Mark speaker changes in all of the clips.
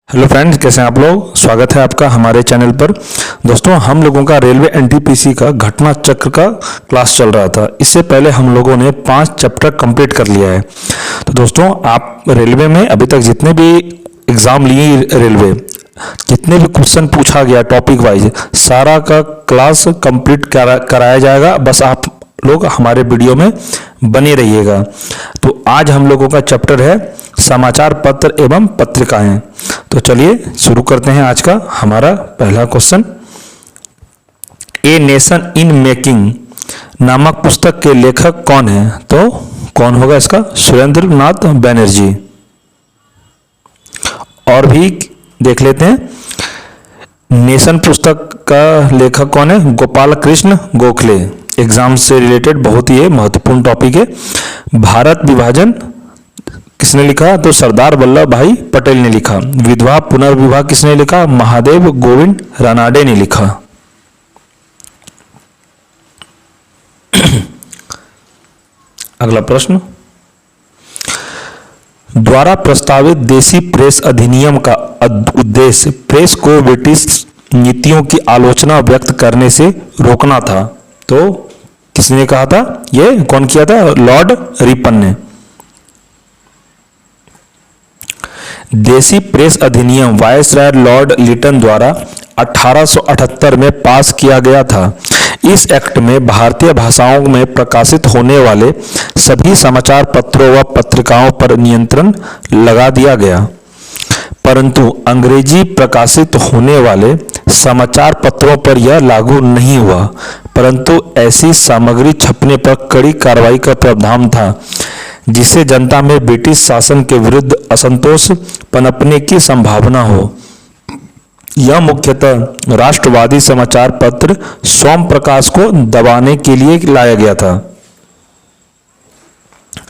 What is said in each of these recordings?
Speaker 1: Hello friends, कैसे हैं आप लोग। स्वागत है आपका हमारे चैनल पर। दोस्तों, हम लोगों का रेलवे एनटीपीसी का घटना चक्र का क्लास चल रहा था। इससे पहले हम लोगों ने 5 चैप्टर कंप्लीट कर लिया है। तो दोस्तों, आप रेलवे में अभी तक जितने भी एग्ज़ाम लिए रेलवे, जितने भी क्वेश्चन पूछा गया टॉपिक वाइज, सारा का क्लास कंप्लीट कराया जाएगा। बस आप लोग हमारे वीडियो में बने रहिएगा। तो आज हम लोगों का चैप्टर है समाचार पत्र एवं पत्रिकाएं। तो चलिए शुरू करते हैं आज का हमारा पहला question. A nation in making नामक पुस्तक के लेखक कौन है? तो कौन होगा इसका? सुरेंद्र नाथ बनर्जी। और भी देख लेते हैं, नेशन पुस्तक का लेखक कौन है? गोपाल कृष्ण गोखले। एग्जाम से रिलेटेड बहुत ही महत्वपूर्ण टॉपिक है। भारत विभाजन किसने लिखा? तो सरदार वल्लभ भाई पटेल ने लिखा। विधवा पुनर्विवाह किसने लिखा? महादेव गोविंद रानाडे ने लिखा। अगला प्रश्न, द्वारा प्रस्तावित देसी प्रेस अधिनियम का उद्देश्य प्रेस को ब्रिटिश नीतियों की आलोचना व्यक्त करने से रोकना था। तो किसने कहा था? ये कौन किया था? लॉर्ड रिपन ने। देसी प्रेस अधिनियम वायसराय लॉर्ड लिटन द्वारा 1878 में पास किया गया था। इस एक्ट में भारतीय भाषाओं में प्रकाशित होने वाले सभी समाचार पत्रों व पत्रिकाओं पर नियंत्रण लगा दिया गया, परंतु अंग्रेजी प्रकाशित होने वाले समाचार पत्रों पर यह लागू नहीं हुआ। परंतु ऐसी सामग्री छपने पर कड़ी कार्रवाई का प्रावधान था, जिससे जनता में ब्रिटिश शासन के विरुद्ध असंतोष पनपने की संभावना हो। यह मुख्यतः राष्ट्रवादी समाचार पत्र सोम प्रकाश को दबाने के लिए लाया गया था।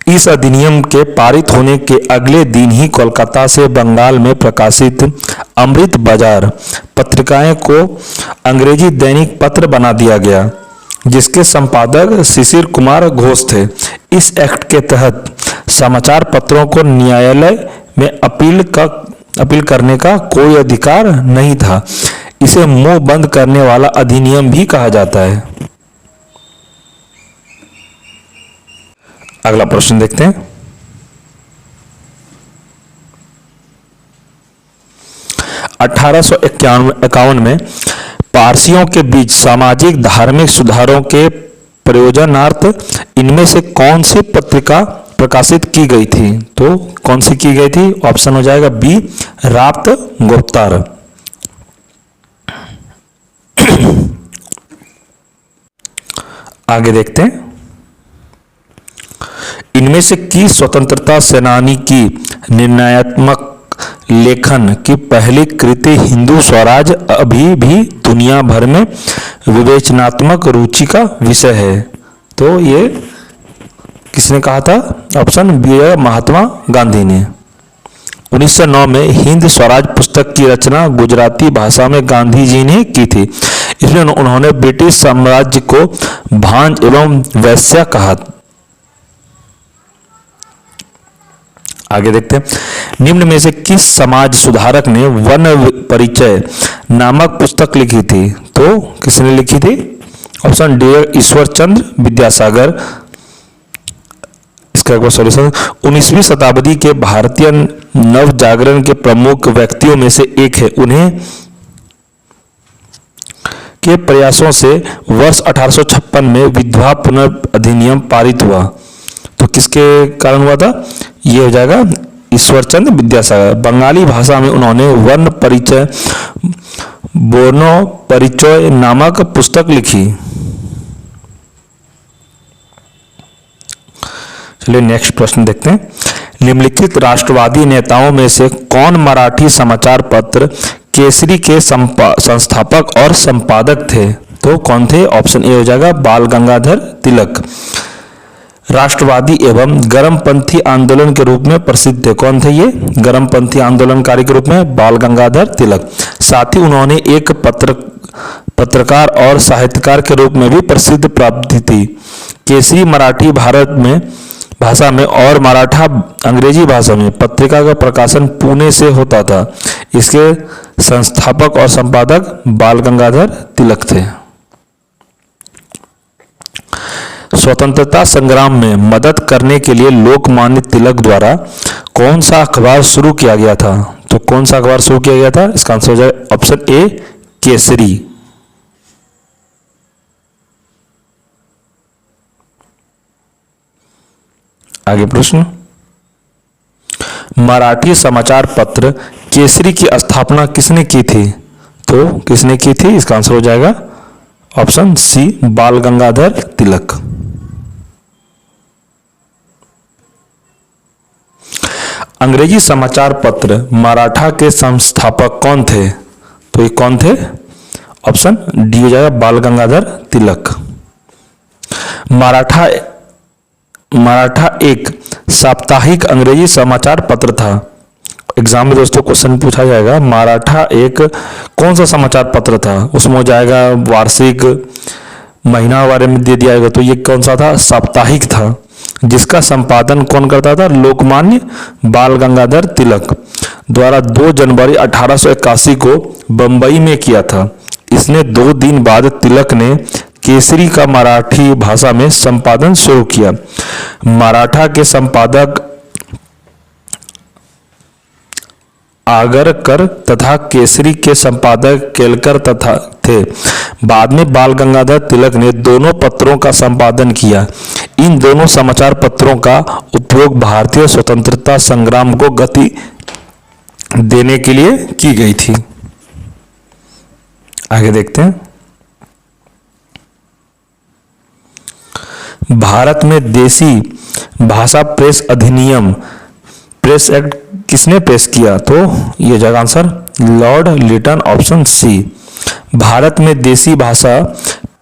Speaker 1: इस अधिनियम के पारित होने के अगले दिन ही कोलकाता से बंगाल में प्रकाशित अमृत बाजार पत्रिकाएं को अंग्रेजी दैनिक पत्र बना दिया गया, जिसके संपादक शिशिर कुमार घोष थे। इस एक्ट के तहत समाचार पत्रों को न्यायालय में अपील करने का कोई अधिकार नहीं था। इसे मुंह बंद करने वाला अधिनियम भी कहा जाता है। अगला प्रश्न देखते हैं। 1851 में पारसियों के बीच सामाजिक धार्मिक सुधारों के प्रयोजनार्थ इनमें से कौन सी पत्रिका प्रकाशित की गई थी? तो कौन सी की गई थी? ऑप्शन हो जाएगा बी, राप्त गुप्तार। आगे देखते हैं, इनमें से किस स्वतंत्रता सेनानी की निर्णयात्मक लेखन की पहली कृति हिंदू स्वराज अभी भी दुनिया भर में विवेचनात्मक रुचि का विषय है? तो ये किसने कहा था? ऑप्शन बी है, महात्मा गांधी ने। 1909 में हिंद स्वराज पुस्तक की रचना गुजराती भाषा में गांधी जी ने की थी। इसमें उन्होंने ब्रिटिश साम्राज्य को भांज एवं वैश्य कहा। आगे देखते हैं, निम्न में से किस समाज सुधारक ने वर्ण परिचय नामक पुस्तक लिखी थी? तो किसने लिखी थी? Option D, Ishwar Chandra Vidyasagar. इसका एक सॉल्यूशन, 19वीं शताब्दी के भारतीय नव जागरण के प्रमुख व्यक्तियों में से एक है। उन्हें के प्रयासों से वर्ष 1856 में विधवा पुनर्अधिनियम पारित हुआ। तो किसके कारण हुआ था? ये हो जाएगा ईश्वर चंद्र विद्यासागर। बंगाली भाषा में उन्होंने वर्ण परिचय बोर्नो परिचय नामक पुस्तक लिखी। चलिए नेक्स्ट प्रश्न देखते हैं। निम्नलिखित राष्ट्रवादी नेताओं में से कौन मराठी समाचार पत्र केसरी के संस्थापक और संपादक थे? तो कौन थे? ऑप्शन ए हो जाएगा बाल गंगाधर तिलक। राष्ट्रवादी एवं गर्मपंथी आंदोलन के रूप में प्रसिद्ध थे। कौन थे ये? गर्मपंथी आंदोलनकारी के रूप में बाल गंगाधर तिलक। साथ ही उन्होंने एक पत्रकार और साहित्यकार के रूप में भी प्रसिद्ध प्राप्ति थी। केसरी मराठी भारत में भाषा में और मराठा अंग्रेजी भाषा में पत्रिका का प्रकाशन पुणे से होता था। इसके संस्थापक और संपादक बाल गंगाधर तिलक थे। स्वतंत्रता संग्राम में मदद करने के लिए लोकमान्य तिलक द्वारा कौन सा अखबार शुरू किया गया था? तो कौन सा अखबार शुरू किया गया था? इसका आंसर हो जाए ऑप्शन ए, केसरी। आगे प्रश्न, मराठी समाचार पत्र केसरी की स्थापना किसने की थी? तो किसने की थी? इसका आंसर हो जाएगा ऑप्शन सी, बाल गंगाधर तिलक। अंग्रेजी समाचार पत्र मराठा के संस्थापक कौन थे? तो ये कौन थे? ऑप्शन डी हो जाएगा, बाल गंगाधर तिलक। मराठा एक साप्ताहिक अंग्रेजी समाचार पत्र था। एग्जाम में दोस्तों क्वेश्चन पूछा जाएगा, मराठा एक कौन सा समाचार पत्र था? उसमें हो जाएगा वार्षिक, महीना बारे में दे दिया जाएगा, तो ये कौन सा था? साप्ताहिक था, जिसका संपादन कौन करता था? लोकमान्य बाल गंगाधर तिलक द्वारा 2 जनवरी 1881 को बंबई में किया था। इसने 2 दिन बाद तिलक ने केसरी का मराठी भाषा में संपादन शुरू किया। मराठा के संपादक आगरकर तथा केसरी के संपादक केलकर तथा थे। बाद में बाल गंगाधर तिलक ने दोनों पत्रों का संपादन किया। इन दोनों समाचार पत्रों का उपयोग भारतीय स्वतंत्रता संग्राम को गति देने के लिए की गई थी। आगे देखते हैं, भारत में देसी भाषा प्रेस अधिनियम, प्रेस एक्ट किसने पेश किया? तो ये जगह answer Lord Lytton, option C. Bharat में देसी भाषा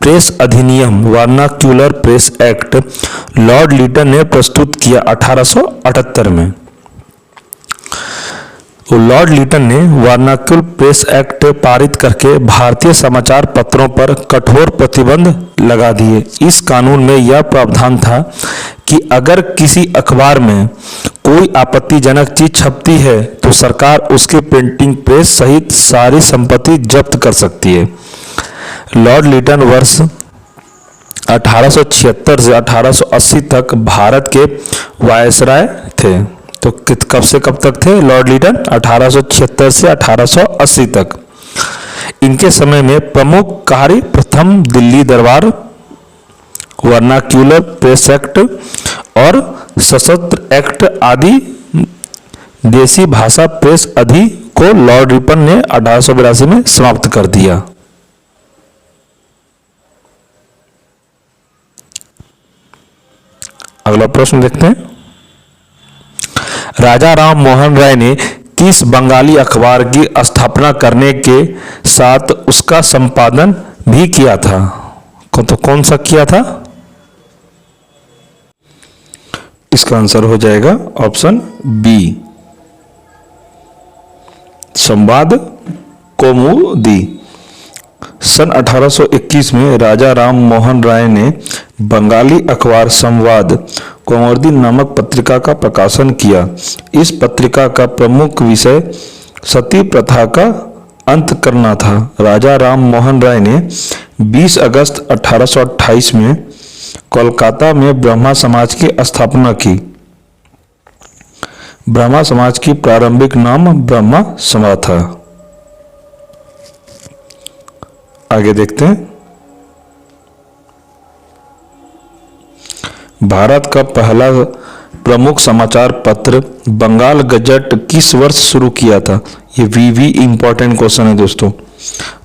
Speaker 1: प्रेस अधिनियम vernacular press act Lord Lytton ने प्रस्तुत किया 1878 में। तो लॉर्ड लिटन ने वर्नाक्यूलर प्रेस एक्ट पारित करके भारतीय समाचार पत्रों पर कठोर प्रतिबंध लगा दिए। इस कानून में यह प्रावधान था कि अगर किसी अखबार में कोई आपत्तिजनक चीज छपती है तो सरकार उसके प्रिंटिंग प्रेस सहित सारी संपत्ति जब्त कर सकती है। लॉर्ड लिटन वर्ष 1876 से 1880 तक भारत के वायसराय थे। तो कब से कब तक थे लॉर्ड लिटन? 1876 से 1880 तक। इनके समय में प्रमुख कार्य प्रथम दिल्ली दरबार, वर्नाक्यूलर प्रेस एक्ट और सशस्त्र एक्ट आदि देसी भाषा प्रेस अधि को लॉर्ड लिटन ने 1882 में समाप्त कर दिया। अगला प्रश्न देखते हैं, राजा राम मोहन राय ने किस बंगाली अखबार की स्थापना करने के साथ उसका संपादन भी किया था? तो कौन सा किया था? इसका आंसर हो जाएगा ऑप्शन बी, संवाद कौमुदी। सन 1821 में राजा राम मोहन राय ने बंगाली अखबार संवाद कौमुदी नामक पत्रिका का प्रकाशन किया। इस पत्रिका का प्रमुख विषय सती प्रथा का अंत करना था। राजा राम मोहन राय ने 20 अगस्त 1828 में कोलकाता में ब्रह्मा समाज की स्थापना की। ब्रह्मा समाज की प्रारंभिक नाम ब्रह्मा समाज था। आगे देखते हैं, भारत का पहला प्रमुख समाचार पत्र बंगाल गजट किस वर्ष शुरू किया था? ये वीवी इंपॉर्टेंट क्वेश्चन है दोस्तों।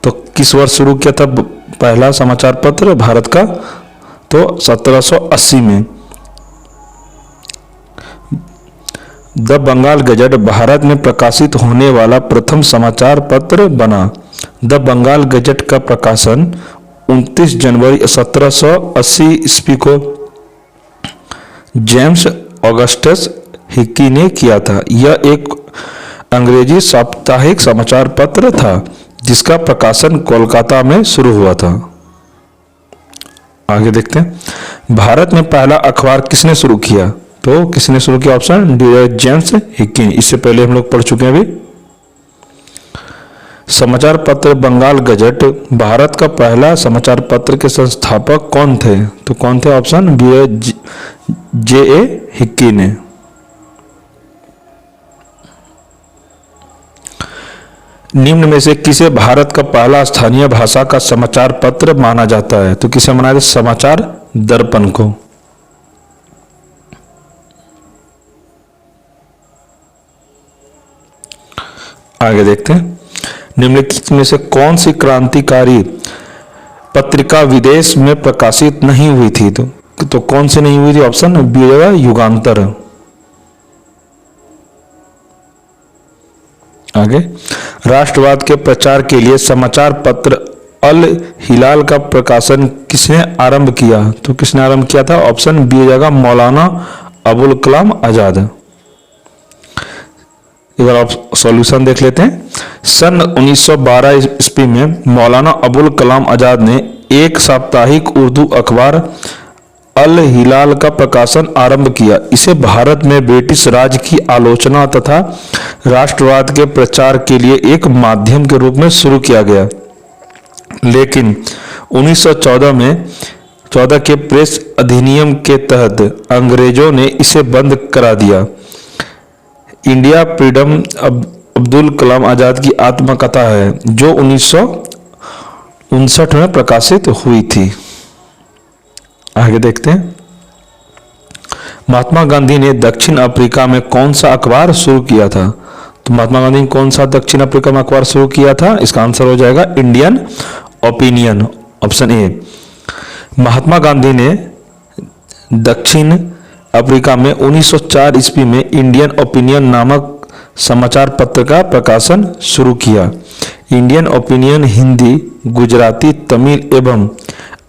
Speaker 1: तो किस वर्ष शुरू किया था पहला समाचार पत्र भारत का? तो 1780 में। द बंगाल गजट भारत में प्रकाशित होने वाला प्रथम समाचार पत्र बना। द बंगाल गजट का प्रकाशन 29 जनवरी 1780 ईस्वी को जेम्स ऑगस्टस हिकी ने किया था। यह एक अंग्रेजी साप्ताहिक समाचार पत्र था जिसका प्रकाशन कोलकाता में शुरू हुआ था। आगे देखते हैं, भारत में पहला अखबार किसने शुरू किया? तो किसने शुरू किया? Option D, James Hicky. इससे पहले हम लोग पढ़ चुके हैं अभी। समाचार पत्र बंगाल गजट भारत का पहला समाचार पत्र के संस्थापक कौन थे? तो कौन थे? ऑप्शन बी है जे.ए. हिक्की ने। निम्न में से किसे भारत का पहला स्थानीय भाषा का समाचार पत्र माना जाता है? तो किसे माना जाता है? समाचार दर्पण को। आगे देखते हैं, निम्नलिखित में से कौन सी क्रांतिकारी पत्रिका विदेश में प्रकाशित नहीं हुई थी? तो कौन सी नहीं हुई थी? ऑप्शन बी है युगांतर। आगे, राष्ट्रवाद के प्रचार के लिए समाचार पत्र अल हिलाल का प्रकाशन किसने आरंभ किया? तो किसने आरंभ किया था? ऑप्शन बी जाएगा मौलाना अबुल कलाम आजाद। एक बार आप सॉल्यूशन देख लेते हैं। सन 1912 ईस्वी में मौलाना अबुल कलाम आजाद ने एक साप्ताहिक उर्दू अखबार अल हिलाल का प्रकाशन आरंभ किया। इसे भारत में ब्रिटिश राज की आलोचना तथा राष्ट्रवाद के प्रचार के लिए एक माध्यम के रूप में शुरू किया गया, लेकिन 1914 के प्रेस अधिनियम के तहत अंग्रेजों ने इसे बंद करा दिया। इंडिया फ्रीडम अब्दुल कलाम आजाद की आत्मकथा है जो 1959 में प्रकाशित हुई थी। आगे देखते हैं, महात्मा गांधी ने दक्षिण अफ्रीका में कौन सा अखबार शुरू किया था? तो महात्मा गांधी ने कौन सा दक्षिण अफ्रीका में अखबार शुरू किया था? इसका आंसर हो जाएगा Indian opinion, option A. Mahatma Gandhi ने दक्षिण अफ्रीका में 1904 ईस्वी में इंडियन ओपिनियन नामक समाचार पत्र का प्रकाशन शुरू किया। इंडियन ओपिनियन हिंदी, गुजराती, तमिल एवं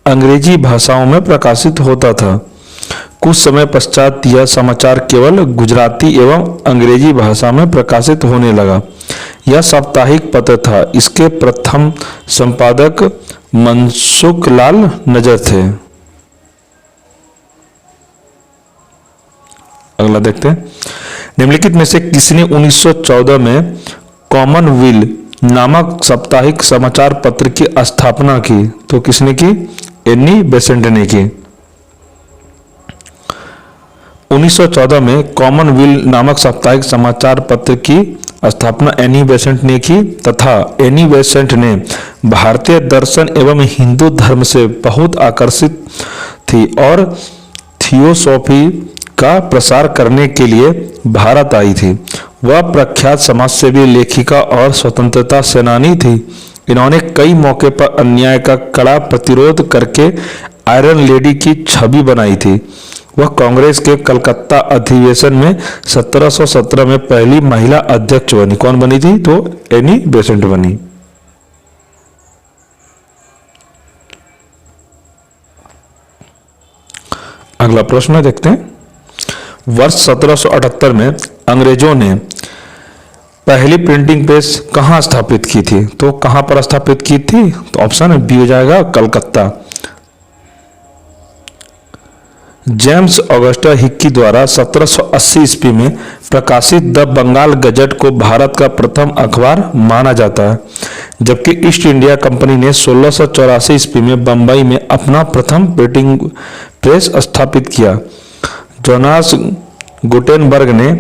Speaker 1: अंग्रेजी भाषाओं में प्रकाशित होता था। कुछ समय पश्चात यह समाचार केवल गुजराती एवं अंग्रेजी भाषा में प्रकाशित होने लगा। यह साप्ताहिक पत्र था। इसके प्रथम संपादक मनसुख लाल नजर थे। अगला देखते हैं, निम्नलिखित में से किसने 1914 में कॉमनवेल्थ नामक साप्ताहिक समाचार पत्र की स्थापना की? तो किसने की? एनी बेसेंट ने की। 1914 में कॉमनवेल्थ नामक साप्ताहिक समाचार पत्र की स्थापना एनी बेसेंट ने की तथा एनी बेसेंट ने भारतीय दर्शन एवं हिंदू धर्म से बहुत आकर्षित थी और थियोसॉफी का प्रसार करने के लिए भारत आई थी। वह प्रख्यात समाजसेवी, लेखिका और स्वतंत्रता सेनानी थी। इन्होंने कई मौके पर अन्याय का कड़ा प्रतिरोध करके आयरन लेडी की छवि बनाई थी। वह कांग्रेस के कलकत्ता अधिवेशन में 1717 में पहली महिला अध्यक्ष बनी। कौन बनी थी? तो एनी बेसेंट बनी। अगला प्रश्न देखते हैं, वर्ष 1778 में अंग्रेजों ने पहली प्रिंटिंग प्रेस कहां स्थापित की थी? तो कहां पर स्थापित की थी? तो ऑप्शन बी हो जाएगा कलकत्ता। जेम्स ऑगस्टा हिक्की द्वारा 1780 ईस्वी में प्रकाशित द बंगाल गजट को भारत का प्रथम अखबार माना जाता है, जबकि ईस्ट इंडिया कंपनी ने 1684 ईस्वी में बंबई में अपना प्रथम प्रिंटिंग प्रेस स्थापित किया। जोनास गुटेनबर्ग ने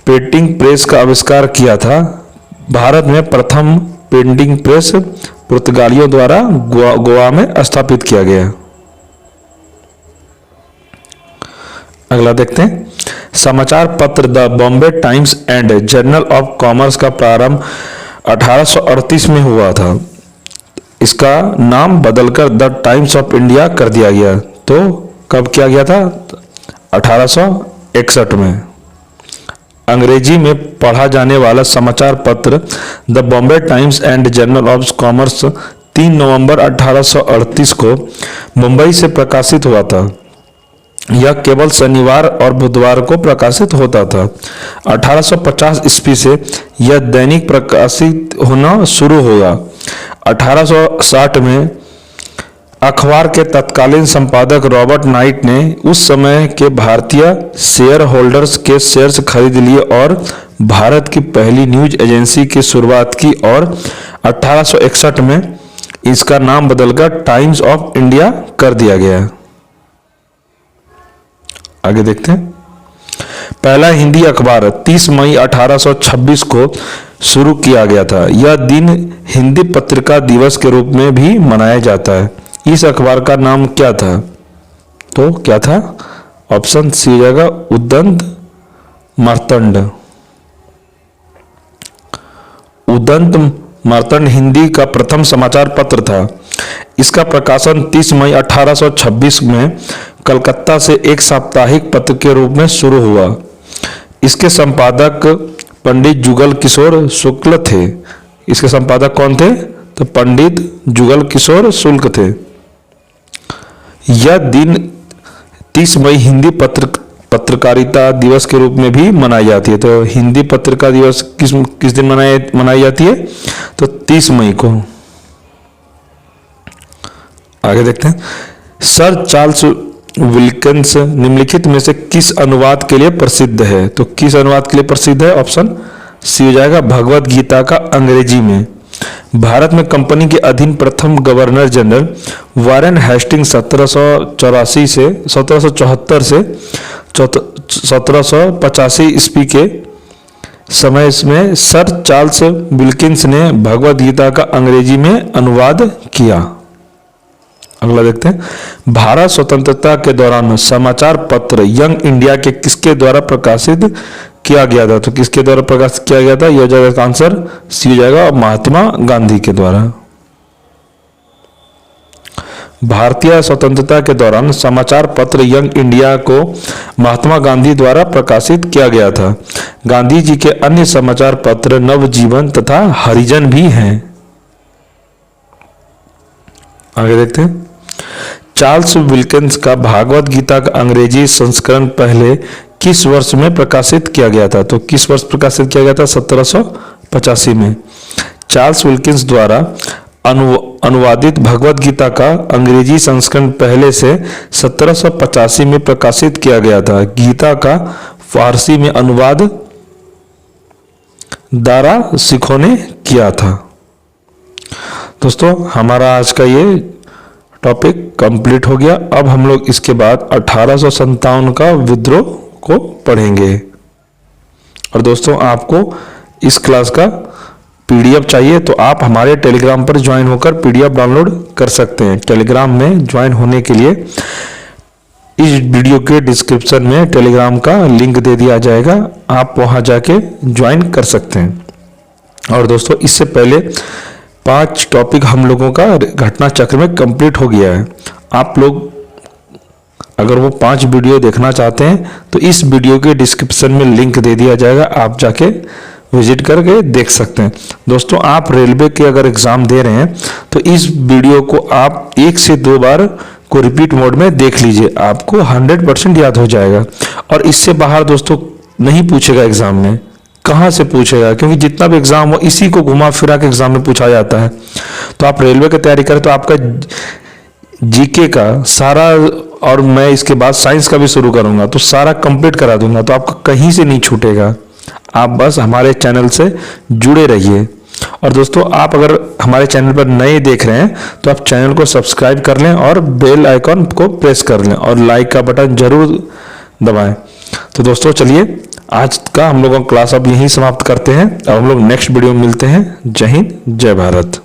Speaker 1: प्रिंटिंग प्रेस का आविष्कार किया था। भारत में प्रथम प्रिंटिंग प्रेस पुर्तगालियों द्वारा गोवा में स्थापित किया गया। अगला देखते हैं, समाचार पत्र the Bombay times and journal of commerce का प्रारंभ 1838 में हुआ था। इसका नाम बदलकर द टाइम्स ऑफ इंडिया कर दिया गया। तो कब किया गया था? 1861 में। अंग्रेजी में पढ़ा जाने वाला समाचार पत्र the Bombay times and journal of commerce 3 नवंबर 1838 को मुंबई से प्रकाशित हुआ था। यह केवल शनिवार और बुधवार को प्रकाशित होता था। 1850 ईस्वी से यह दैनिक प्रकाशित होना शुरू हुआ। 1860 में अखबार के तत्कालीन संपादक रॉबर्ट नाइट ने उस समय के भारतीय शेयर होल्डर्स के शेयर्स खरीद लिए और भारत की पहली न्यूज एजेंसी की शुरुआत की और 1861 में इसका नाम बदलकर टाइम्स ऑफ इंडिया कर दिया गया। आगे देखते हैं। पहला हिंदी अखबार 30 मई 1826 को शुरू किया गया था। यह दिन हिंदी पत्रिका दिवस के रूप में भी मनाया जाता है। इस अखबार का नाम क्या था? तो क्या था? ऑप्शन सी हो जाएगा उदंत मार्तंड। उदंत मार्तंड हिंदी का प्रथम समाचार पत्र था। इसका प्रकाशन 30 मई 1826 में कलकत्ता से एक साप्ताहिक पत्र के रूप में शुरू हुआ। इसके संपादक पंडित जुगल किशोर शुक्ल थे। इसके संपादक कौन थे? तो पंडित जुगल किशोर शुक्ल थे। यह दिन 30 मई हिंदी पत्रकारिता दिवस के रूप में भी मनाई जाती है। तो हिंदी पत्रिका दिवस किस दिन मनाई जाती है? तो 30 मई को। आगे देखते हैं। सर चार्ल्स विल्किंस निम्नलिखित में से किस अनुवाद के लिए प्रसिद्ध है? तो किस अनुवाद के लिए प्रसिद्ध है? ऑप्शन सी हो जाएगा भगवत गीता का अंग्रेजी में। भारत में कंपनी के अधीन प्रथम गवर्नर जनरल वारेन हेस्टिंग 1774 से 1785 ईस्वी के समय में सर चार्ल्स विल्किंस ने भगवत गीता का अंग्रेजी में अनुवाद किया। अगला देखते हैं। भारत स्वतंत्रता के दौरान समाचार पत्र यंग इंडिया के किसके द्वारा प्रकाशित किया गया था? तो किसके द्वारा प्रकाशित किया गया था? यह हो जाएगा आंसर सी हो जाएगा महात्मा गांधी के द्वारा। भारतीय स्वतंत्रता के दौरान समाचार पत्र यंग इंडिया को महात्मा गांधी द्वारा प्रकाशित किया गया था। गांधी जी के अन्य समाचार पत्र नवजीवन तथा हरिजन भी हैं। आगे देखते हैं। चार्ल्स विल्किंस का भागवत गीता का अंग्रेजी संस्करण पहले किस वर्ष में प्रकाशित किया गया था? तो किस वर्ष प्रकाशित किया गया था? 1785 में। चार्ल्स विल्किंस द्वारा अनुवादित भगवत गीता का अंग्रेजी संस्करण पहले से 1785 में प्रकाशित किया गया था। गीता का फारसी में अनुवाद दारा सिखों ने किया था। दोस्तों हमारा आज का ये टॉपिक कंप्लीट हो गया। अब हम लोग इसके बाद 1857 का विद्रोह को पढ़ेंगे। और दोस्तों आपको इस क्लास का पीडीएफ चाहिए तो आप हमारे टेलीग्राम पर ज्वाइन होकर पीडीएफ डाउनलोड कर सकते हैं। टेलीग्राम में ज्वाइन होने के लिए इस वीडियो के डिस्क्रिप्शन में टेलीग्राम का लिंक दे दिया जाएगा, आप वहां जाके ज्वाइन कर सकते हैं। और दोस्तों इससे पहले 5 टॉपिक हम लोगों का घटना चक्र में कंप्लीट हो गया है। आप लोग अगर वो 5 वीडियो देखना चाहते हैं तो इस वीडियो के डिस्क्रिप्शन में लिंक दे दिया जाएगा, आप जाके विजिट करके देख सकते हैं। दोस्तों आप रेलवे के अगर एग्जाम दे रहे हैं तो इस वीडियो को आप 1 से 2 बार को रिपीट मोड में देख लीजिए, आपको 100% याद हो जाएगा। और इससे बाहर दोस्तों नहीं पूछेगा एग्जाम में। कहाँ से पूछेगा? क्योंकि जितना भी एग्जाम हो इसी को घुमा फिरा के एग्जाम में पूछा जाता है। तो आप रेलवे की तैयारी करें तो आपका जीके का सारा, और मैं इसके बाद साइंस का भी शुरू करूंगा तो सारा कंप्लीट करा दूंगा, तो आपका कहीं से नहीं छूटेगा। आप बस हमारे चैनल से जुड़े रहिए। और दोस्तों आप अगर हमारे चैनल पर नए देख रहे हैं तो आप चैनल को सब्सक्राइब कर लें और बेल आइकॉन को प्रेस कर लें और लाइक का बटन जरूर दबाएं। तो दोस्तों चलिए आज का हम लोगों का क्लास अब यहीं समाप्त करते हैं। अब हम लोग नेक्स्ट वीडियो में मिलते हैं। जय हिंद, जय भारत।